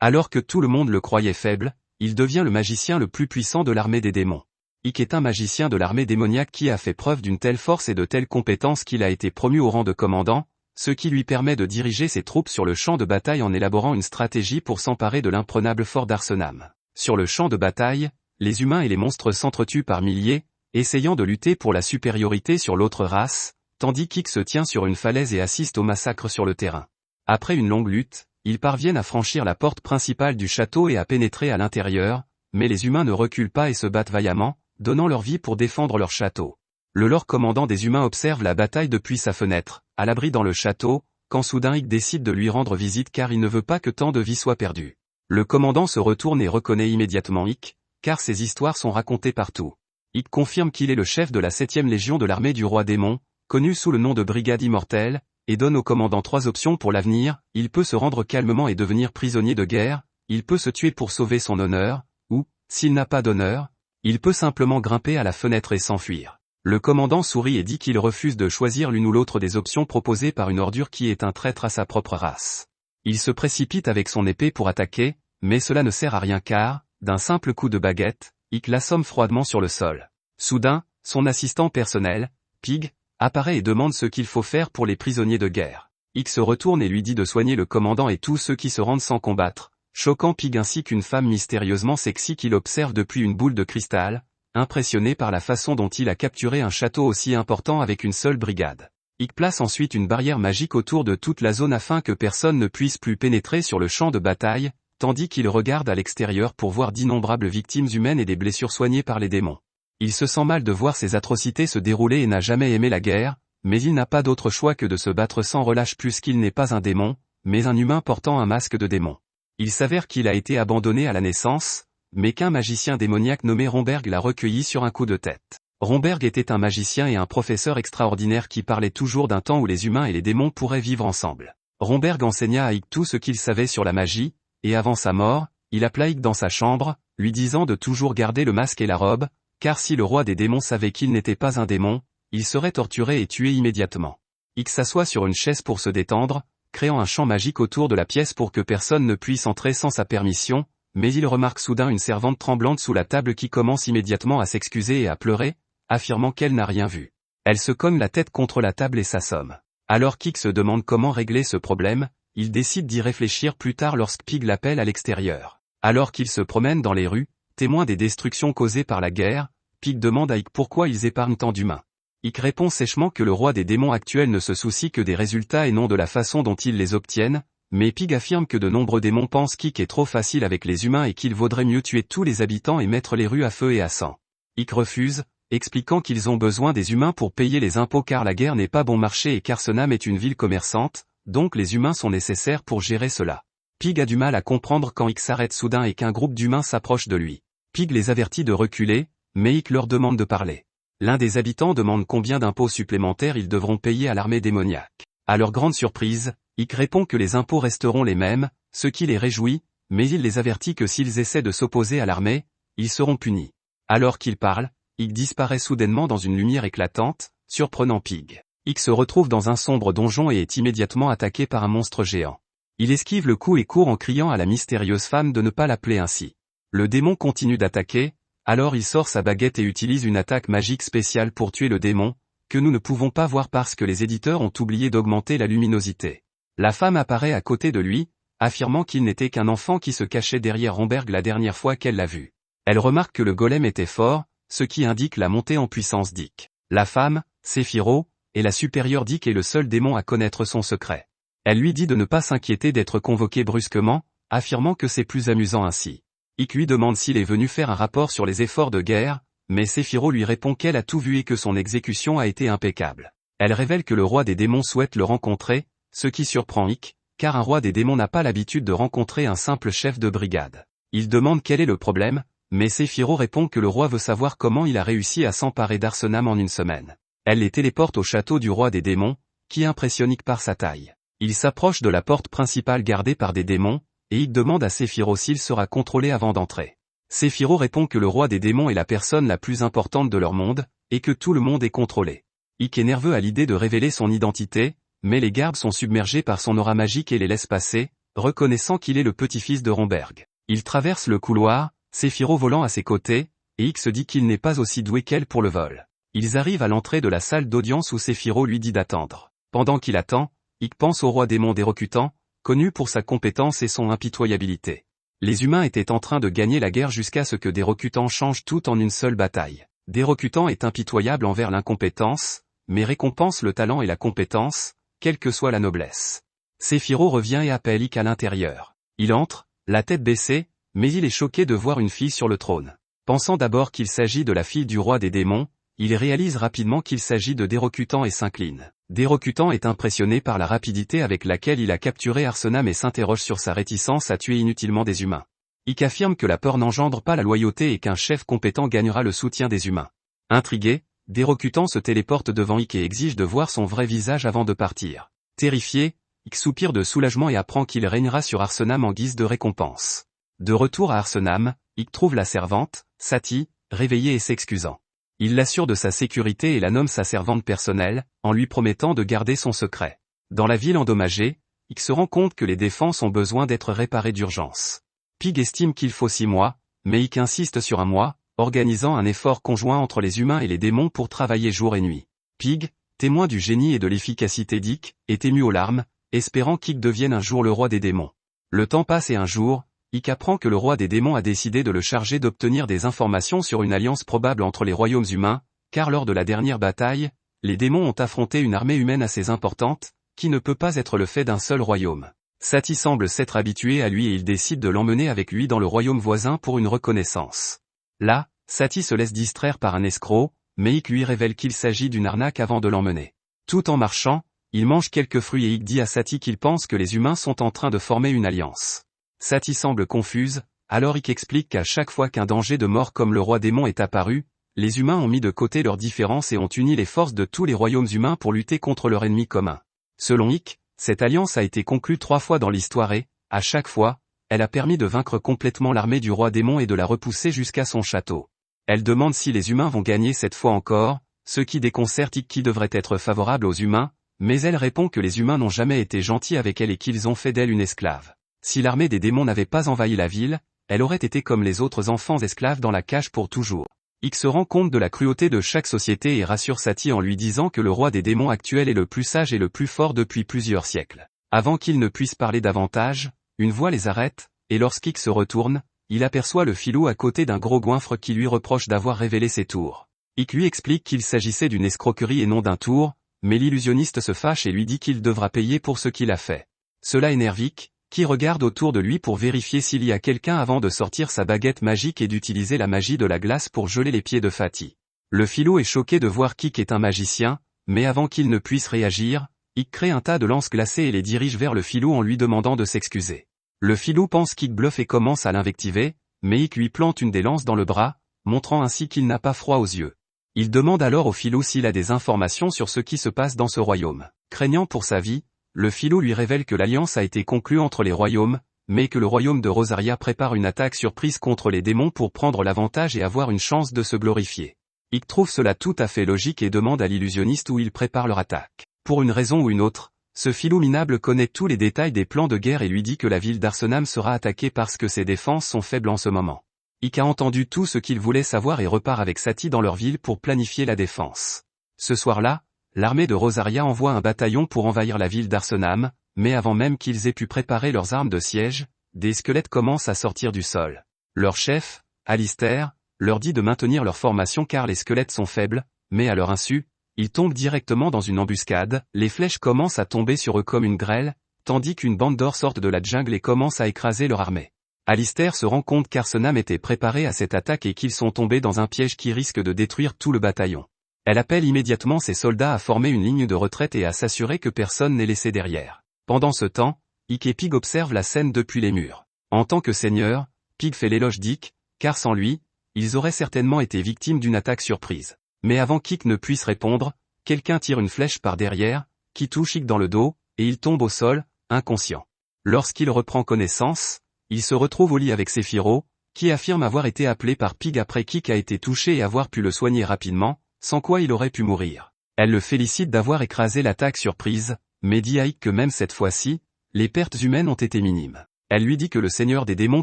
Alors que tout le monde le croyait faible, il devient le magicien le plus puissant de l'armée des démons. Ikk est un magicien de l'armée démoniaque qui a fait preuve d'une telle force et de telles compétences qu'il a été promu au rang de commandant, ce qui lui permet de diriger ses troupes sur le champ de bataille en élaborant une stratégie pour s'emparer de l'imprenable fort d'Arsenam. Sur le champ de bataille, les humains et les monstres s'entretuent par milliers, essayant de lutter pour la supériorité sur l'autre race, tandis qu'Ikk se tient sur une falaise et assiste au massacre sur le terrain. Après une longue lutte, ils parviennent à franchir la porte principale du château et à pénétrer à l'intérieur, mais les humains ne reculent pas et se battent vaillamment, donnant leur vie pour défendre leur château. Le Lord commandant des humains observe la bataille depuis sa fenêtre, à l'abri dans le château, quand soudain Ikk décide de lui rendre visite car il ne veut pas que tant de vies soient perdues. Le commandant se retourne et reconnaît immédiatement Ikk, car ses histoires sont racontées partout. Ikk confirme qu'il est le chef de la 7e légion de l'armée du roi démon, connue sous le nom de Brigade Immortelle, et donne au commandant 3 options pour l'avenir: il peut se rendre calmement et devenir prisonnier de guerre, il peut se tuer pour sauver son honneur, ou, s'il n'a pas d'honneur, il peut simplement grimper à la fenêtre et s'enfuir. Le commandant sourit et dit qu'il refuse de choisir l'une ou l'autre des options proposées par une ordure qui est un traître à sa propre race. Il se précipite avec son épée pour attaquer, mais cela ne sert à rien car, d'un simple coup de baguette, Ikk l'assomme froidement sur le sol. Soudain, son assistant personnel, Pig, apparaît et demande ce qu'il faut faire pour les prisonniers de guerre. Ikk se retourne et lui dit de soigner le commandant et tous ceux qui se rendent sans combattre, choquant Pig ainsi qu'une femme mystérieusement sexy qu'il observe depuis une boule de cristal, impressionné par la façon dont il a capturé un château aussi important avec une seule brigade. Ikk place ensuite une barrière magique autour de toute la zone afin que personne ne puisse plus pénétrer sur le champ de bataille, tandis qu'il regarde à l'extérieur pour voir d'innombrables victimes humaines et des blessures soignées par les démons. Il se sent mal de voir ces atrocités se dérouler et n'a jamais aimé la guerre, mais il n'a pas d'autre choix que de se battre sans relâche puisqu'il n'est pas un démon, mais un humain portant un masque de démon. Il s'avère qu'il a été abandonné à la naissance, mais qu'un magicien démoniaque nommé Romberg l'a recueilli sur un coup de tête. Romberg était un magicien et un professeur extraordinaire qui parlait toujours d'un temps où les humains et les démons pourraient vivre ensemble. Romberg enseigna à Ikk tout ce qu'il savait sur la magie, et avant sa mort, il appela Ikk dans sa chambre, lui disant de toujours garder le masque et la robe, car si le roi des démons savait qu'il n'était pas un démon, il serait torturé et tué immédiatement. Ikk s'assoit sur une chaise pour se détendre, créant un champ magique autour de la pièce pour que personne ne puisse entrer sans sa permission, mais il remarque soudain une servante tremblante sous la table qui commence immédiatement à s'excuser et à pleurer, affirmant qu'elle n'a rien vu. Elle se cogne la tête contre la table et s'assomme. Alors qu'Ikk se demande comment régler ce problème, il décide d'y réfléchir plus tard lorsque Pig l'appelle à l'extérieur. Alors qu'il se promène dans les rues, témoin des destructions causées par la guerre, Pig demande à Ikk pourquoi ils épargnent tant d'humains. Ikk répond sèchement que le roi des démons actuel ne se soucie que des résultats et non de la façon dont ils les obtiennent, mais Pig affirme que de nombreux démons pensent qu'Ikk est trop facile avec les humains et qu'il vaudrait mieux tuer tous les habitants et mettre les rues à feu et à sang. Ikk refuse, expliquant qu'ils ont besoin des humains pour payer les impôts car la guerre n'est pas bon marché et qu'Arsenam est une ville commerçante, donc les humains sont nécessaires pour gérer cela. Pig a du mal à comprendre quand Ikk s'arrête soudain et qu'un groupe d'humains s'approche de lui. Pig les avertit de reculer, mais Ikk leur demande de parler. L'un des habitants demande combien d'impôts supplémentaires ils devront payer à l'armée démoniaque. À leur grande surprise, Ikk répond que les impôts resteront les mêmes, ce qui les réjouit, mais il les avertit que s'ils essaient de s'opposer à l'armée, ils seront punis. Alors qu'il parle, Ikk disparaît soudainement dans une lumière éclatante, surprenant Pig. Ikk se retrouve dans un sombre donjon et est immédiatement attaqué par un monstre géant. Il esquive le coup et court en criant à la mystérieuse femme de ne pas l'appeler ainsi. Le démon continue d'attaquer, alors il sort sa baguette et utilise une attaque magique spéciale pour tuer le démon, que nous ne pouvons pas voir parce que les éditeurs ont oublié d'augmenter la luminosité. La femme apparaît à côté de lui, affirmant qu'il n'était qu'un enfant qui se cachait derrière Romberg la dernière fois qu'elle l'a vu. Elle remarque que le golem était fort, ce qui indique la montée en puissance d'Ikk. La femme, Séphiro, est la supérieure d'Ikk et le seul démon à connaître son secret. Elle lui dit de ne pas s'inquiéter d'être convoqué brusquement, affirmant que c'est plus amusant ainsi. Ikk lui demande s'il est venu faire un rapport sur les efforts de guerre, mais Séphiro lui répond qu'elle a tout vu et que son exécution a été impeccable. Elle révèle que le roi des démons souhaite le rencontrer, ce qui surprend Ikk, car un roi des démons n'a pas l'habitude de rencontrer un simple chef de brigade. Il demande quel est le problème, mais Séphiro répond que le roi veut savoir comment il a réussi à s'emparer d'Arsenam en une semaine. Elle les téléporte au château du roi des démons, qui impressionne Ikk par sa taille. Il s'approche de la porte principale gardée par des démons, et Ikk demande à Séphiro s'il sera contrôlé avant d'entrer. Séphiro répond que le roi des démons est la personne la plus importante de leur monde, et que tout le monde est contrôlé. Ikk est nerveux à l'idée de révéler son identité, mais les gardes sont submergés par son aura magique et les laissent passer, reconnaissant qu'il est le petit-fils de Romberg. Il traverse le couloir, Séphiro volant à ses côtés, et Ike se dit qu'il n'est pas aussi doué qu'elle pour le vol. Ils arrivent à l'entrée de la salle d'audience où Séphiro lui dit d'attendre. Pendant qu'il attend, Ike pense au roi démon Dérocutant, connu pour sa compétence et son impitoyabilité. Les humains étaient en train de gagner la guerre jusqu'à ce que Dérocutant change tout en une seule bataille. Dérocutant est impitoyable envers l'incompétence, mais récompense le talent et la compétence, quelle que soit la noblesse. Séphiro revient et appelle Ike à l'intérieur. Il entre, la tête baissée, mais il est choqué de voir une fille sur le trône. Pensant d'abord qu'il s'agit de la fille du roi des démons, il réalise rapidement qu'il s'agit de Dérocutant et s'incline. Dérocutant est impressionné par la rapidité avec laquelle il a capturé Arsenam et s'interroge sur sa réticence à tuer inutilement des humains. Ike affirme que la peur n'engendre pas la loyauté et qu'un chef compétent gagnera le soutien des humains. Intrigué, Dérocutant se téléporte devant Ike et exige de voir son vrai visage avant de partir. Terrifié, Ike soupire de soulagement et apprend qu'il régnera sur Arsenam en guise de récompense. De retour à Arsenam, Ike trouve la servante, Sati, réveillée et s'excusant. Il l'assure de sa sécurité et la nomme sa servante personnelle, en lui promettant de garder son secret. Dans la ville endommagée, Ike se rend compte que les défenses ont besoin d'être réparées d'urgence. Pig estime qu'il faut 6 mois, mais Ike insiste sur 1 mois, organisant un effort conjoint entre les humains et les démons pour travailler jour et nuit. Pig, témoin du génie et de l'efficacité d'Ike, est ému aux larmes, espérant qu'Ike devienne un jour le roi des démons. Le temps passe et un jour, Ike apprend que le roi des démons a décidé de le charger d'obtenir des informations sur une alliance probable entre les royaumes humains, car lors de la dernière bataille, les démons ont affronté une armée humaine assez importante, qui ne peut pas être le fait d'un seul royaume. Sati semble s'être habitué à lui et il décide de l'emmener avec lui dans le royaume voisin pour une reconnaissance. Là, Sati se laisse distraire par un escroc, mais Ike lui révèle qu'il s'agit d'une arnaque avant de l'emmener. Tout en marchant, il mange quelques fruits et Ike dit à Sati qu'il pense que les humains sont en train de former une alliance. Sati semble confuse, alors Ike explique qu'à chaque fois qu'un danger de mort comme le roi démon est apparu, les humains ont mis de côté leurs différences et ont uni les forces de tous les royaumes humains pour lutter contre leur ennemi commun. Selon Ike, cette alliance a été conclue 3 fois dans l'histoire et, à chaque fois, elle a permis de vaincre complètement l'armée du roi démon et de la repousser jusqu'à son château. Elle demande si les humains vont gagner cette fois encore, ce qui déconcerte Ike qui devrait être favorable aux humains, mais elle répond que les humains n'ont jamais été gentils avec elle et qu'ils ont fait d'elle une esclave. Si l'armée des démons n'avait pas envahi la ville, elle aurait été comme les autres enfants esclaves dans la cage pour toujours. Ike se rend compte de la cruauté de chaque société et rassure Sati en lui disant que le roi des démons actuel est le plus sage et le plus fort depuis plusieurs siècles. Avant qu'ils ne puissent parler davantage, une voix les arrête, et lorsqu'Ike se retourne, il aperçoit le filou à côté d'un gros goinfre qui lui reproche d'avoir révélé ses tours. Ike lui explique qu'il s'agissait d'une escroquerie et non d'un tour, mais l'illusionniste se fâche et lui dit qu'il devra payer pour ce qu'il a fait. Cela énerve Ike, qui regarde autour de lui pour vérifier s'il y a quelqu'un avant de sortir sa baguette magique et d'utiliser la magie de la glace pour geler les pieds de Fatih. Le filou est choqué de voir qu'Ike est un magicien, mais avant qu'il ne puisse réagir, Ike crée un tas de lances glacées et les dirige vers le filou en lui demandant de s'excuser. Le filou pense qu'Ike bluffe et commence à l'invectiver, mais Ike lui plante une des lances dans le bras, montrant ainsi qu'il n'a pas froid aux yeux. Il demande alors au filou s'il a des informations sur ce qui se passe dans ce royaume. Craignant pour sa vie, le filou lui révèle que l'alliance a été conclue entre les royaumes, mais que le royaume de Rosaria prépare une attaque surprise contre les démons pour prendre l'avantage et avoir une chance de se glorifier. Ike trouve cela tout à fait logique et demande à l'illusionniste où ils préparent leur attaque. Pour une raison ou une autre, ce filou minable connaît tous les détails des plans de guerre et lui dit que la ville d'Arsenam sera attaquée parce que ses défenses sont faibles en ce moment. Ike a entendu tout ce qu'il voulait savoir et repart avec Sati dans leur ville pour planifier la défense. Ce soir-là, l'armée de Rosaria envoie un bataillon pour envahir la ville d'Arsenam, mais avant même qu'ils aient pu préparer leurs armes de siège, des squelettes commencent à sortir du sol. Leur chef, Alistair, leur dit de maintenir leur formation car les squelettes sont faibles, mais à leur insu, ils tombent directement dans une embuscade, les flèches commencent à tomber sur eux comme une grêle, tandis qu'une bande d'or sort de la jungle et commence à écraser leur armée. Alistair se rend compte qu'Arsenam était préparé à cette attaque et qu'ils sont tombés dans un piège qui risque de détruire tout le bataillon. Elle appelle immédiatement ses soldats à former une ligne de retraite et à s'assurer que personne n'est laissé derrière. Pendant ce temps, Ike et Pig observent la scène depuis les murs. En tant que seigneur, Pig fait l'éloge d'Ike, car sans lui, ils auraient certainement été victimes d'une attaque surprise. Mais avant qu'Ike ne puisse répondre, quelqu'un tire une flèche par derrière, qui touche Ike dans le dos, et il tombe au sol, inconscient. Lorsqu'il reprend connaissance, il se retrouve au lit avec Séphiro, qui affirme avoir été appelé par Pig après qu'Ike a été touché et avoir pu le soigner rapidement, sans quoi il aurait pu mourir. Elle le félicite d'avoir écrasé l'attaque surprise, mais dit à Ike que même cette fois-ci, les pertes humaines ont été minimes. Elle lui dit que le seigneur des démons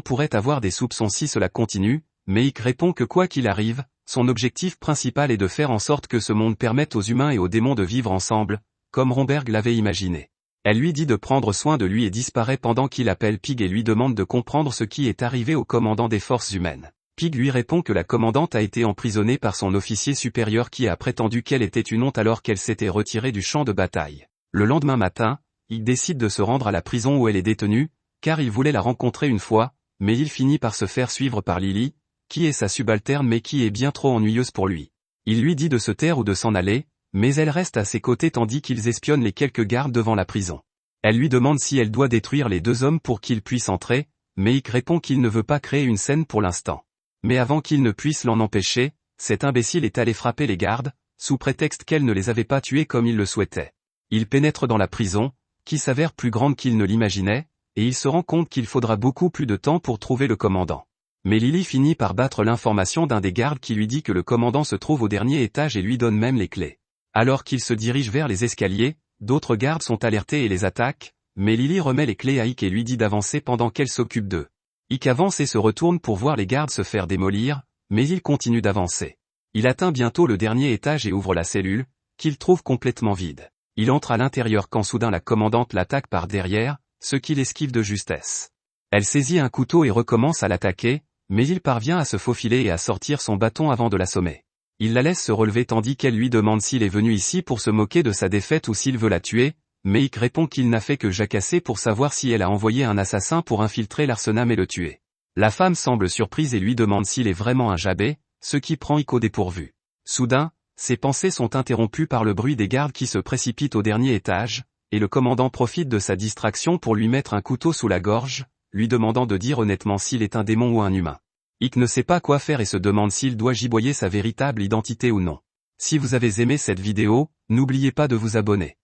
pourrait avoir des soupçons si cela continue, mais Ikk répond que quoi qu'il arrive, son objectif principal est de faire en sorte que ce monde permette aux humains et aux démons de vivre ensemble, comme Romberg l'avait imaginé. Elle lui dit de prendre soin de lui et disparaît pendant qu'il appelle Pig et lui demande de comprendre ce qui est arrivé au commandant des forces humaines. Pig lui répond que la commandante a été emprisonnée par son officier supérieur qui a prétendu qu'elle était une honte alors qu'elle s'était retirée du champ de bataille. Le lendemain matin, il décide de se rendre à la prison où elle est détenue, car il voulait la rencontrer une fois, mais il finit par se faire suivre par Lily, qui est sa subalterne mais qui est bien trop ennuyeuse pour lui. Il lui dit de se taire ou de s'en aller, mais elle reste à ses côtés tandis qu'ils espionnent les quelques gardes devant la prison. Elle lui demande si elle doit détruire les 2 hommes pour qu'ils puissent entrer, mais Ikk répond qu'il ne veut pas créer une scène pour l'instant. Mais avant qu'il ne puisse l'en empêcher, cet imbécile est allé frapper les gardes, sous prétexte qu'elle ne les avait pas tués comme il le souhaitait. Il pénètre dans la prison, qui s'avère plus grande qu'il ne l'imaginait, et il se rend compte qu'il faudra beaucoup plus de temps pour trouver le commandant. Mais Lily finit par battre l'information d'un des gardes qui lui dit que le commandant se trouve au dernier étage et lui donne même les clés. Alors qu'il se dirige vers les escaliers, d'autres gardes sont alertés et les attaquent, mais Lily remet les clés à Ikk et lui dit d'avancer pendant qu'elle s'occupe d'eux. Ikk avance et se retourne pour voir les gardes se faire démolir, mais il continue d'avancer. Il atteint bientôt le dernier étage et ouvre la cellule, qu'il trouve complètement vide. Il entre à l'intérieur quand soudain la commandante l'attaque par derrière, ce qu'il esquive de justesse. Elle saisit un couteau et recommence à l'attaquer, mais il parvient à se faufiler et à sortir son bâton avant de l'assommer. Il la laisse se relever tandis qu'elle lui demande s'il est venu ici pour se moquer de sa défaite ou s'il veut la tuer, mais Ikk répond qu'il n'a fait que jacasser pour savoir si elle a envoyé un assassin pour infiltrer l'Arsenal et le tuer. La femme semble surprise et lui demande s'il est vraiment un jabé, ce qui prend Ikk au dépourvu. Soudain, ses pensées sont interrompues par le bruit des gardes qui se précipitent au dernier étage, et le commandant profite de sa distraction pour lui mettre un couteau sous la gorge, lui demandant de dire honnêtement s'il est un démon ou un humain. Ikk ne sait pas quoi faire et se demande s'il doit giboyer sa véritable identité ou non. Si vous avez aimé cette vidéo, n'oubliez pas de vous abonner.